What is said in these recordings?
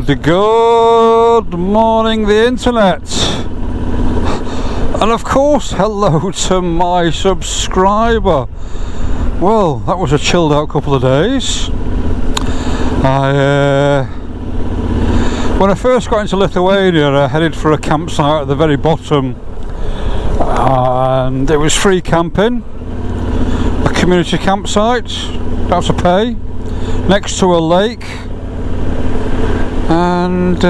Good morning, the internet, and of course hello to my subscriber. Well, that was a chilled out couple of days. When I first got into Lithuania, I headed for a campsite at the very bottom, and it was free camping, a community campsite, that's a pay, next to a lake, and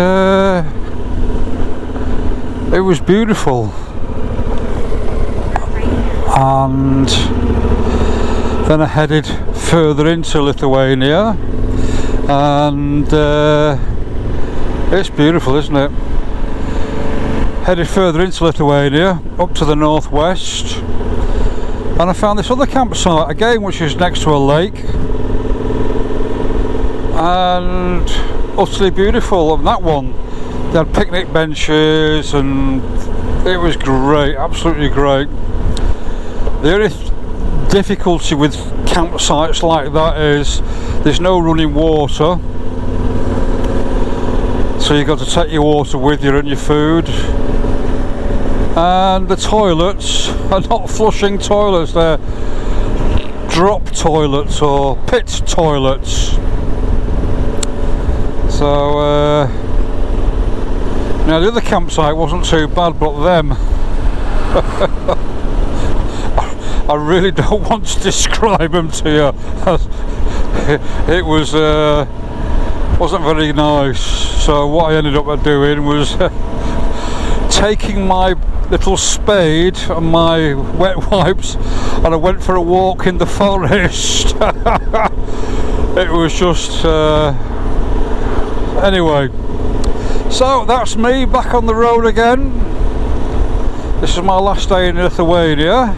it was beautiful. And then I headed further into Lithuania, and it's beautiful, isn't it? Headed further into Lithuania, up to the northwest, and I found this other campsite again, which is next to a lake, and utterly beautiful. And that one, they had picnic benches, and it was great, absolutely great. The only difficulty with campsites like that is there's no running water, so you've got to take your water with you and your food, and the toilets are not flushing toilets, they're drop toilets or pit toilets. So now the other campsite wasn't too bad, but them I really don't want to describe them to you. It was wasn't very nice. So what I ended up doing was taking my little spade and my wet wipes, and I went for a walk in the forest. It was just anyway. So that's me back on the road again. This is my last day in Lithuania,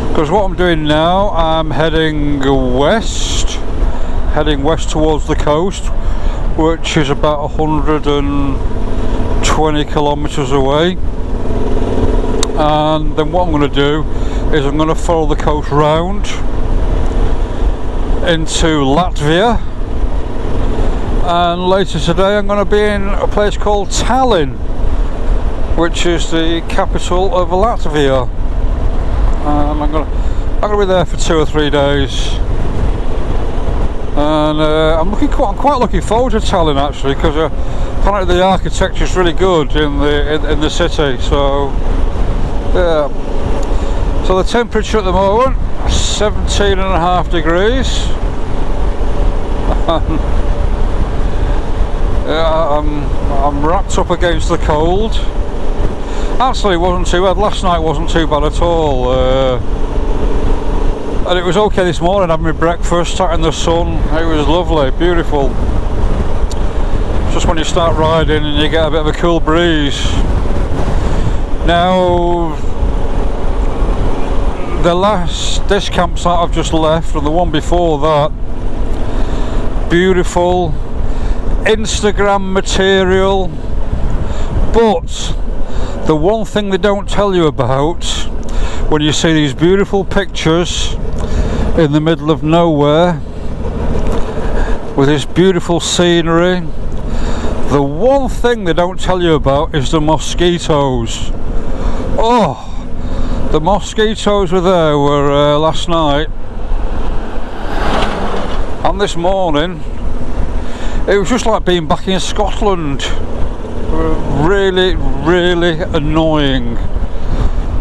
because what I'm doing now, I'm heading west towards the coast, which is about 120 kilometers away. And then what I'm going to do is I'm going to follow the coast round into Latvia, and later today I'm going to be in a place called Tallin, which is the capital of Latvia. I'm going to be there for 2 or 3 days, and I'm quite looking forward to Tallinn, actually, because apparently the architecture is really good in the city. So yeah. So the temperature at the moment 17.5 degrees. Yeah, I'm wrapped up against the cold. Actually, it wasn't too bad. Last night wasn't too bad at all, and it was okay this morning. Having my breakfast, sat in the sun, it was lovely, beautiful. Just when you start riding and you get a bit of a cool breeze. Now, this campsite I've just left, and the one before that, beautiful Instagram material, but the one thing they don't tell you about when you see these beautiful pictures in the middle of nowhere with this beautiful scenery, the one thing they don't tell you about is the mosquitoes. Oh, the mosquitoes were there last night and this morning. It was just like being back in Scotland. Really, really annoying.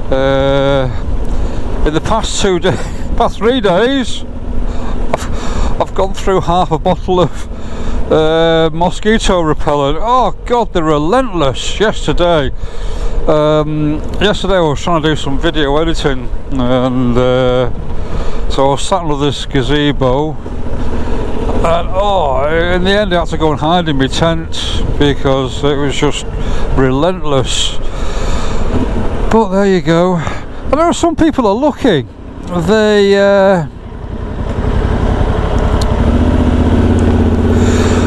In the past 3 days, I've gone through half a bottle of mosquito repellent. Oh God, they're relentless. Yesterday I was trying to do some video editing, and so I was sat under this gazebo, and in the end I had to go and hide in my tent because it was just relentless. But there you go. And there are some people are lucky.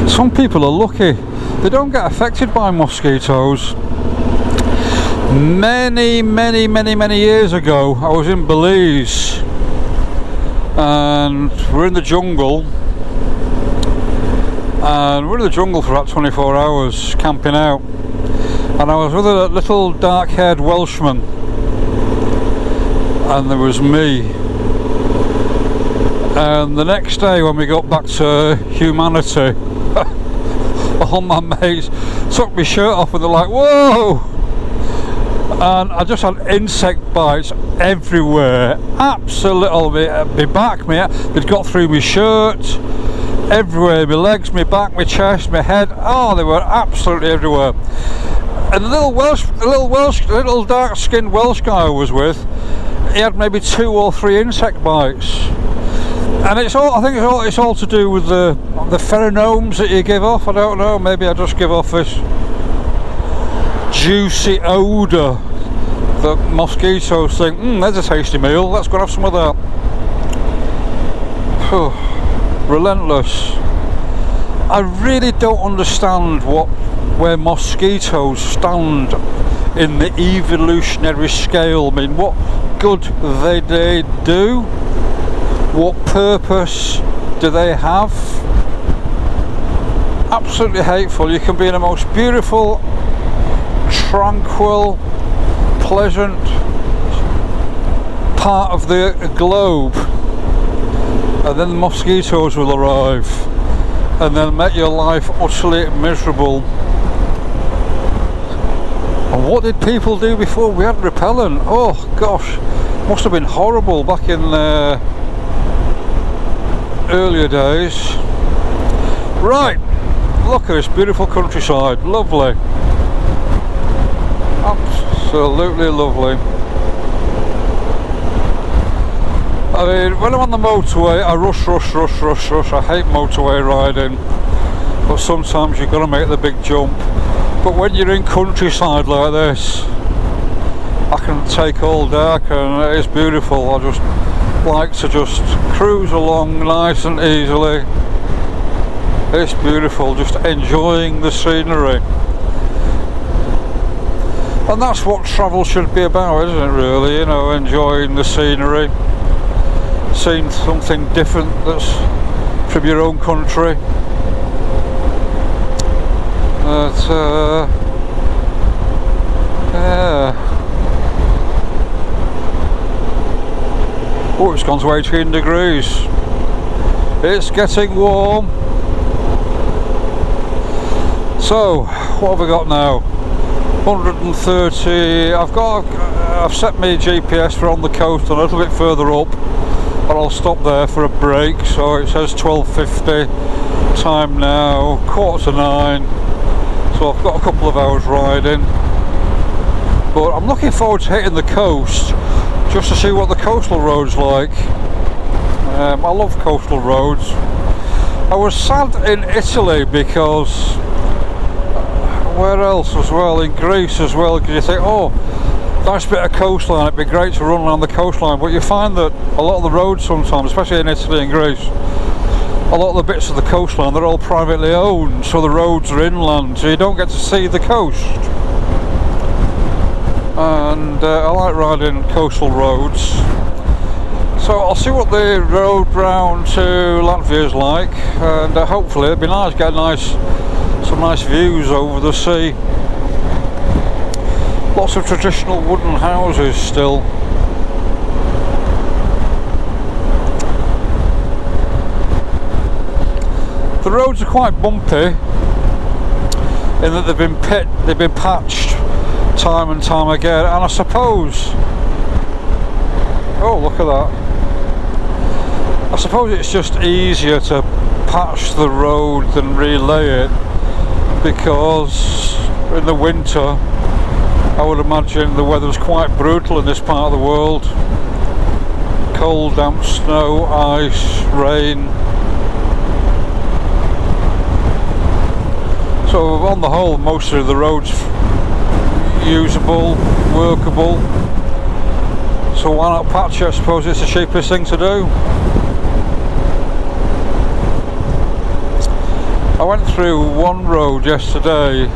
Some people are lucky. They don't get affected by mosquitoes. Many years ago, I was in and we're in the jungle for about 24 hours camping out, and I was with a little dark-haired Welshman, and there was me. And the next day when we got back to humanity, all my mates took my shirt off and they're like, whoa! And I just had insect bites everywhere, absolutely. My back, they'd got through my shirt, everywhere, my legs, my back, my chest, my head, oh, they were absolutely everywhere. And the little dark-skinned Welsh guy I was with, he had maybe 2 or 3 insect bites. And I think it's all to do with the pheromones that you give off. I don't know, maybe I just give off this juicy odour that mosquitoes think, there's a tasty meal, let's go and have some of that. Relentless. I really don't understand where mosquitoes stand in the evolutionary scale. I mean, what good they do? What purpose do they have? Absolutely hateful. You can be in the most beautiful, tranquil, pleasant part of the globe, and then the mosquitoes will arrive and then make your life utterly miserable. And what did people do before we had repellent? Oh gosh, must have been horrible back in earlier days. Right, look at this beautiful countryside, lovely, absolutely lovely. I mean, when I'm on the motorway, I rush. I hate motorway riding, but sometimes you've got to make the big jump. But when you're in countryside like this, I can take all day, and it's beautiful. I just like to just cruise along nice and easily. It's beautiful, just enjoying the scenery. And that's what travel should be about, isn't it, really? You know, enjoying the scenery, seeing something different that's from your own country. But yeah. Oh, it's gone to 18 degrees. It's getting warm. So, what have we got now? 130. I've set my GPS for on the coast and a little bit further up, but I'll stop there for a break. So it says 12:50. Time now 9:15. So I've got a couple of hours riding, but I'm looking forward to hitting the coast just to see what the coastal road's like. I love coastal roads. I was sad in Italy because where else as well, in Greece as well, because you think, oh, nice bit of coastline, it'd be great to run around the coastline, but you find that a lot of the roads sometimes, especially in Italy and Greece, a lot of the bits of the coastline, they're all privately owned, so the roads are inland, so you don't get to see the coast. And I like riding coastal roads, so I'll see what the road round to Latvia is like, and hopefully it'd be nice, get some nice views over the sea. Lots of traditional wooden houses still. The roads are quite bumpy in that they've been patched time and time again, and I suppose, oh look at that, I suppose it's just easier to patch the road than relay it, because in the winter I would imagine the weather's quite brutal in this part of the world. Cold, damp snow, ice, rain. So on the whole, most of the roads usable, workable. So why not patch it? I suppose it's the cheapest thing to do. I went through one road yesterday,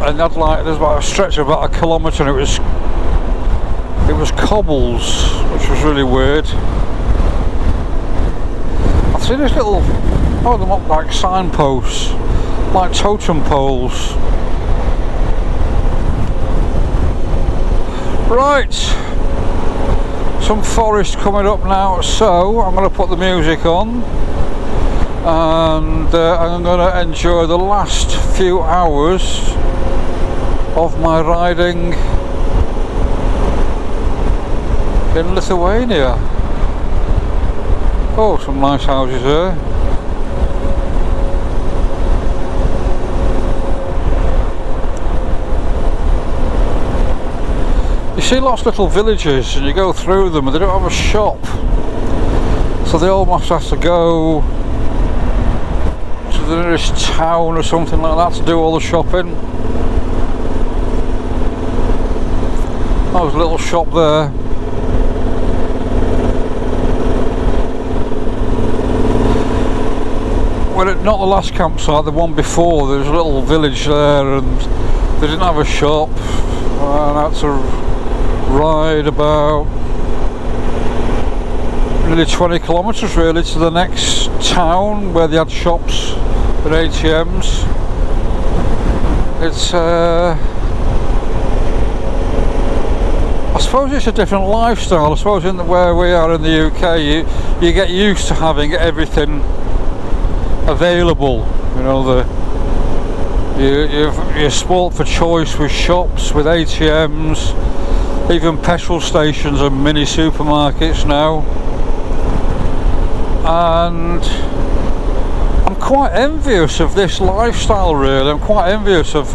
and there's about a stretch of about 1 kilometre, and it was cobbles, which was really weird. I've seen this little Oh, them up like signposts, like totem poles. Right, some forest coming up now, so I'm going to put the music on and I'm going to enjoy the last few hours of my riding in Lithuania. Oh, some nice houses here. You see lots of little villages and you go through them and they don't have a shop, so they almost have to go to the nearest town or something like that to do all the shopping. Oh, there's a little shop there. Well, not the last campsite, the one before, there was a little village there and they didn't have a shop, and I had to ride about nearly 20 kilometres really to the next town where they had shops and ATMs. It's I suppose it's a different lifestyle. I suppose where we are in the UK, you get used to having everything available. You know, you're sport for choice with shops, with ATMs, even petrol stations and mini supermarkets now. And I'm quite envious of this lifestyle really. I'm quite envious of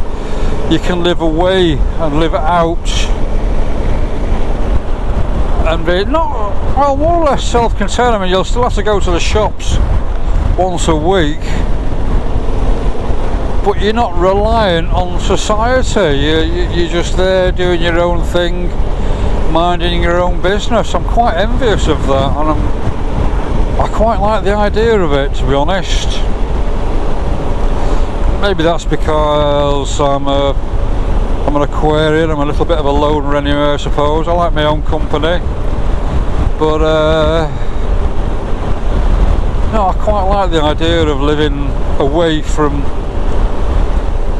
you can live away and live out and be not, well, more or less self-contained. I mean, you'll still have to go to the shops once a week, but you're not relying on society. You're just there doing your own thing, minding your own business. I'm quite envious of that, and I quite like the idea of it, to be honest. Maybe that's because I'm an Aquarian. I'm a little bit of a loner anyway, I suppose. I like my own company, but no, I quite like the idea of living away from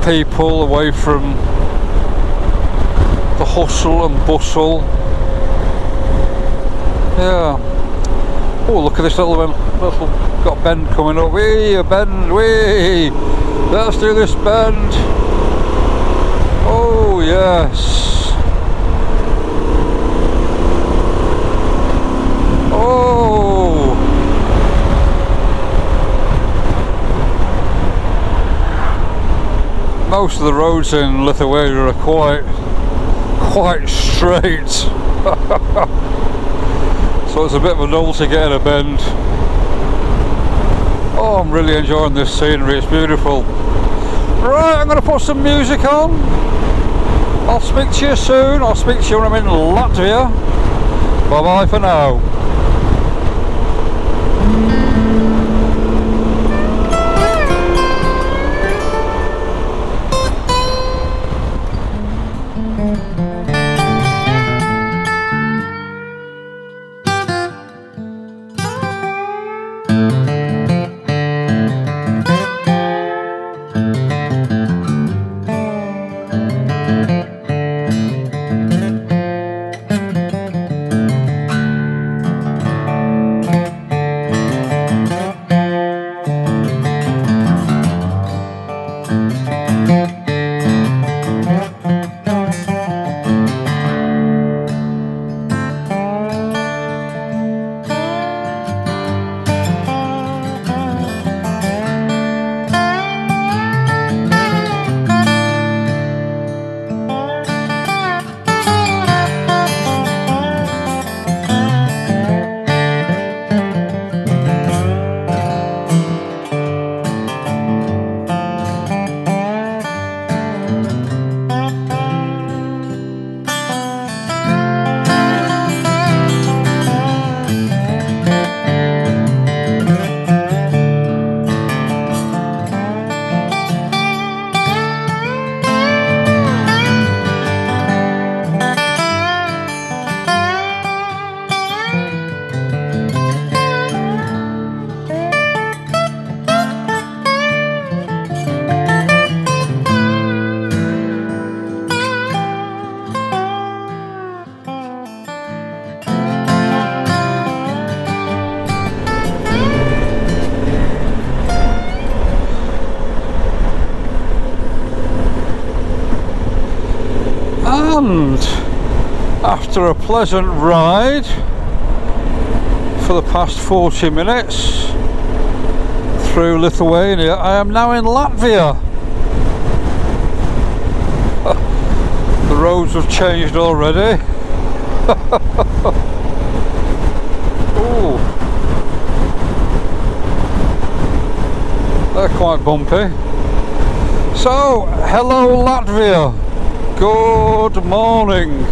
people, away from the hustle and bustle. Yeah. Oh, look at this little got a bend coming up. Wee, a bend, wee. Let's do this bend. Oh yes. Oh. Most of the roads in Lithuania are quite straight. So it's a bit of a novelty getting a bend. Oh, I'm really enjoying this scenery, it's beautiful. Right, I'm going to put some music on. I'll speak to you soon. I'll speak to you when I'm in Latvia. Bye bye for now. And after a pleasant ride for the past 40 minutes through Lithuania, I am now in Latvia. The roads have changed already. Ooh. They're quite bumpy. So, hello Latvia. Good morning.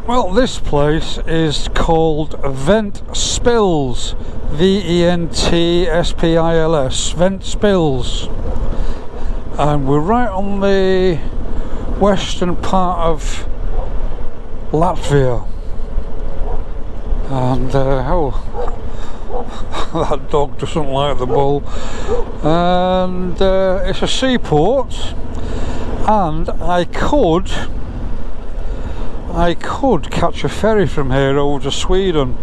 Well, this place is called Ventspils, Ventspils, Ventspils, and we're right on the western part of Latvia. And oh, that dog doesn't like the bull. And it's a seaport, and I could catch a ferry from here over to Sweden.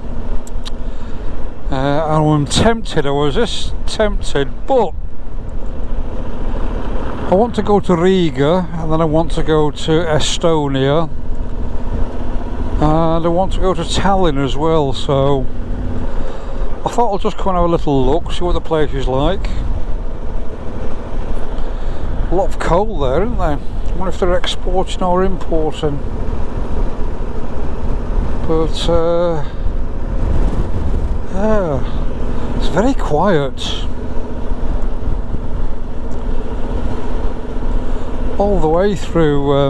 I'm tempted, I was just tempted, but I want to go to Riga, and then I want to go to Estonia, and I want to go to Tallin as well, so I thought I'll just come and have a little look, see what the place is like. A lot of coal there, isn't there? wonder if they're exporting or importing. But yeah, it's very quiet. All the way through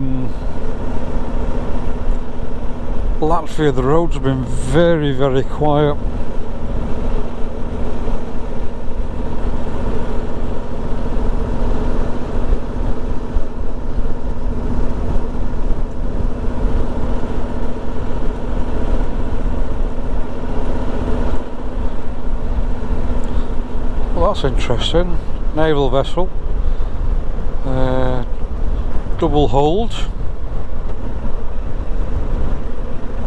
Latvia, the roads have been very, very quiet. Well, that's interesting. Naval vessel. Double hold.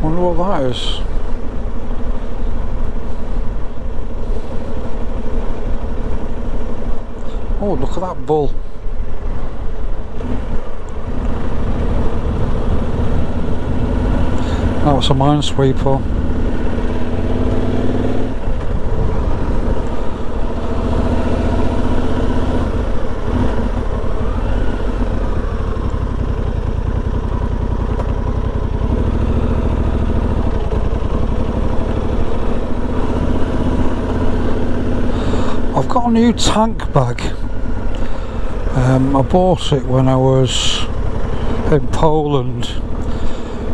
Wonder what that is. Oh, look at that bull. That was a minesweeper. I've got a new tank bag. I bought it when I was in Poland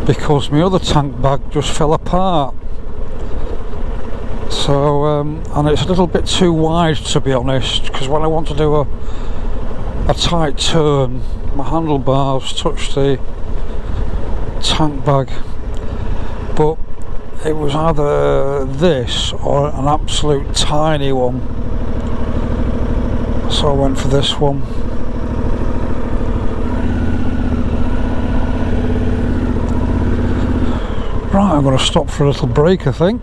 because my other tank bag just fell apart. So, and it's a little bit too wide, to be honest, because when I want to do a tight turn, my handlebars touch the tank bag. But it was either this or an absolute tiny one. So I went for this one. Right, I'm going to stop for a little break, I think,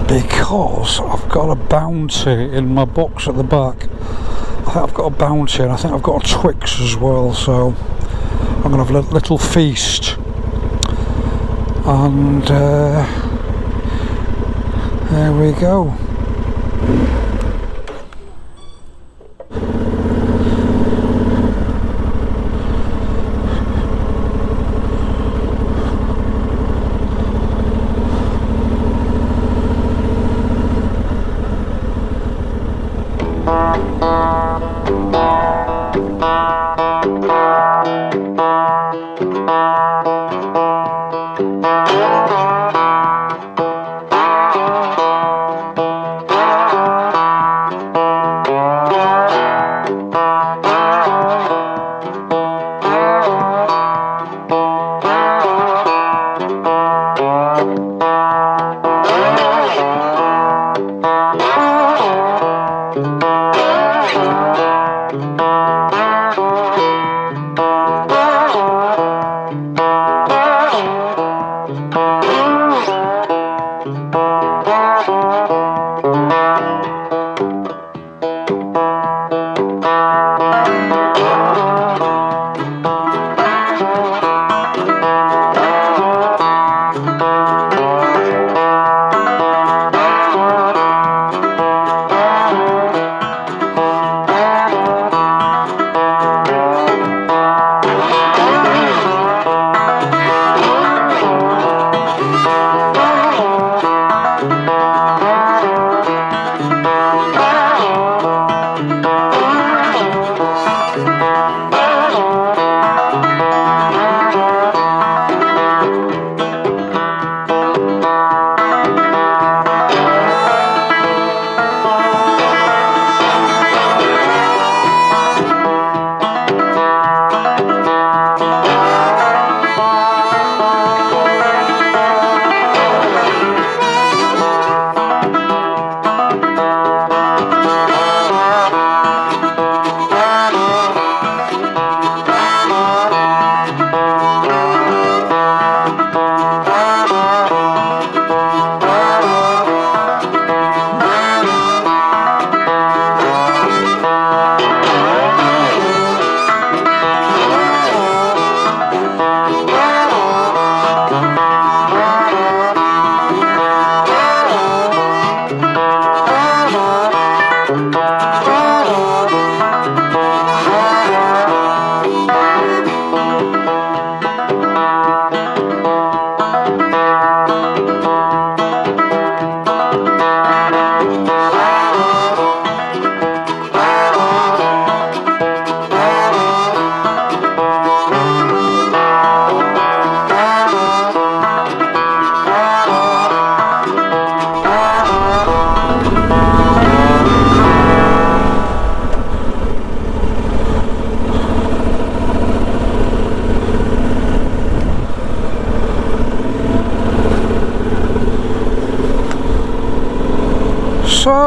because I've got a bounty in my box at the back. I think I've got a bounty, and I think I've got a Twix as well, so I'm going to have a little feast. And there we go.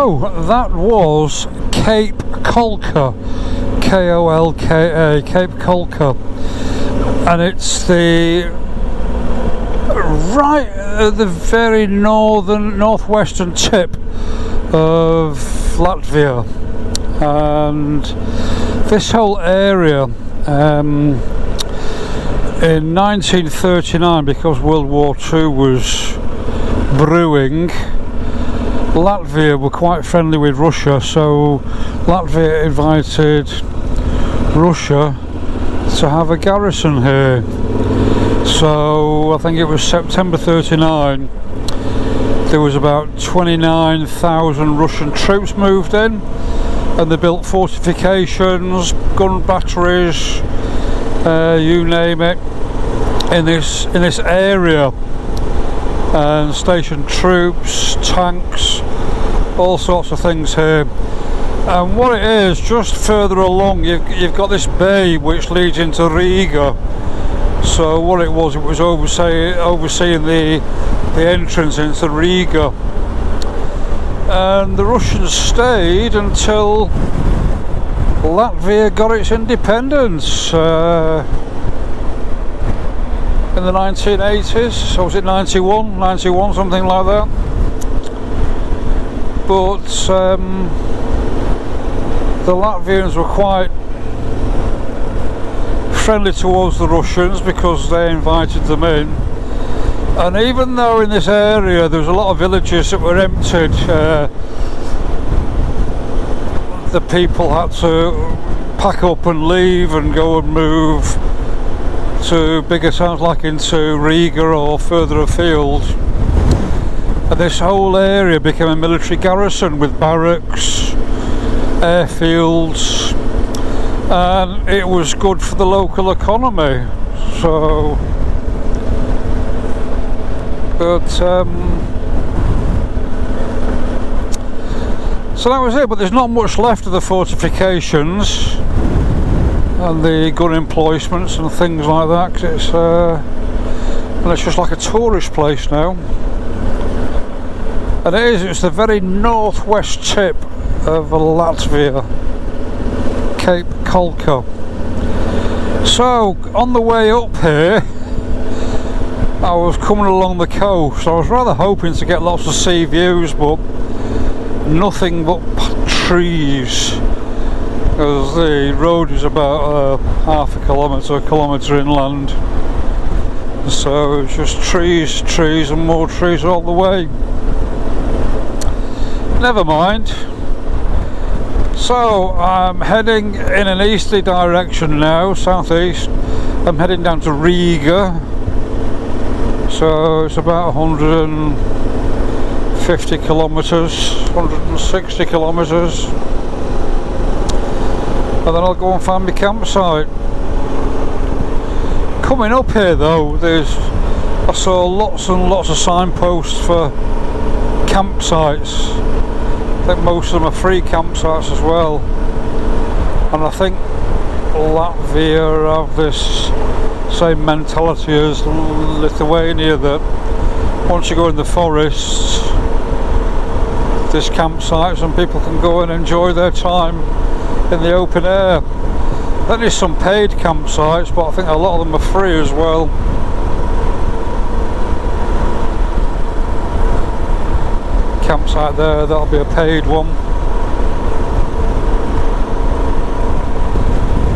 So that was Cape Kolka, Kolka, Cape Kolka, and it's the right at the very northwestern tip of Latvia. And this whole area, in 1939, because World War II was brewing, Latvia were quite friendly with Russia, so Latvia invited Russia to have a garrison here. So I think it was September 39, there was about 29,000 Russian troops moved in, and they built fortifications, gun batteries, you name it, in this area, and stationed troops, tanks, all sorts of things here. And what it is, just further along, you've got this bay which leads into Riga. So what it was overseeing the entrance into Riga, and the Russians stayed until Latvia got its independence in the 1980s. So was it 91, something like that. But the Latvians were quite friendly towards the Russians because they invited them in. And even though in this area there was a lot of villages that were emptied, the people had to pack up and leave and go and move to bigger towns like into Riga or further afield. And this whole area became a military garrison with barracks, airfields, and it was good for the local economy. So so that was it. But there's not much left of the fortifications and the gun emplacements and things like that, 'cause it's just like a tourist place now. And it's the very northwest tip of Latvia, Cape Kolka. So on the way up here, I was coming along the coast. I was rather hoping to get lots of sea views, but nothing but trees, because the road is about half a kilometre inland. So it's just trees and more trees all the way. Never mind. So I'm heading in an easterly direction now, southeast. I'm heading down to Riga. So it's about 150 kilometres, 160 kilometres. And then I'll go and find my campsite. Coming up here though, I saw lots and lots of signposts for campsites. I think most of them are free campsites as well. And I think Latvia have this same mentality as Lithuania, that once you go in the forests, there's campsites and people can go and enjoy their time in the open air. Then there's some paid campsites, but I think a lot of them are free as well. Campsite there, that'll be a paid one.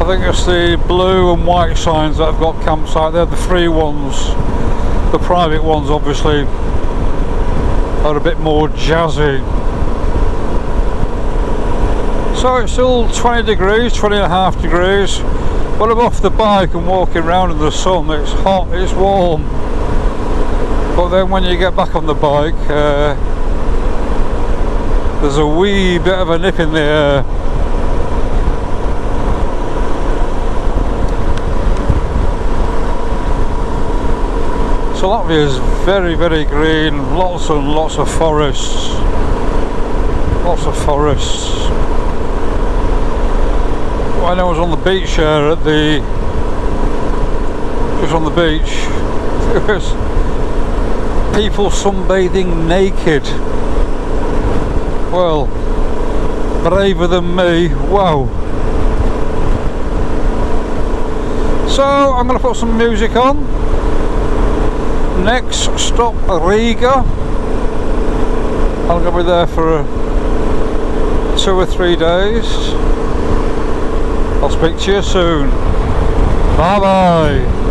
I think it's the blue and white signs that have got campsite. They're the free ones. The private ones obviously are a bit more jazzy. So it's still 20 degrees, 20.5 degrees. When I'm off the bike and walking around in the sun, it's hot, it's warm. But then when you get back on the bike, there's a wee bit of a nip in the air. So Latvia is very, very green, lots and lots of forests. Lots of forests. When I was on the beach here just on the beach, there was people sunbathing naked. well, braver than me. Wow. So I'm going to put some music on. Next stop, Riga. I'm going to be there for 2 or 3 days. I'll speak to you soon. Bye bye.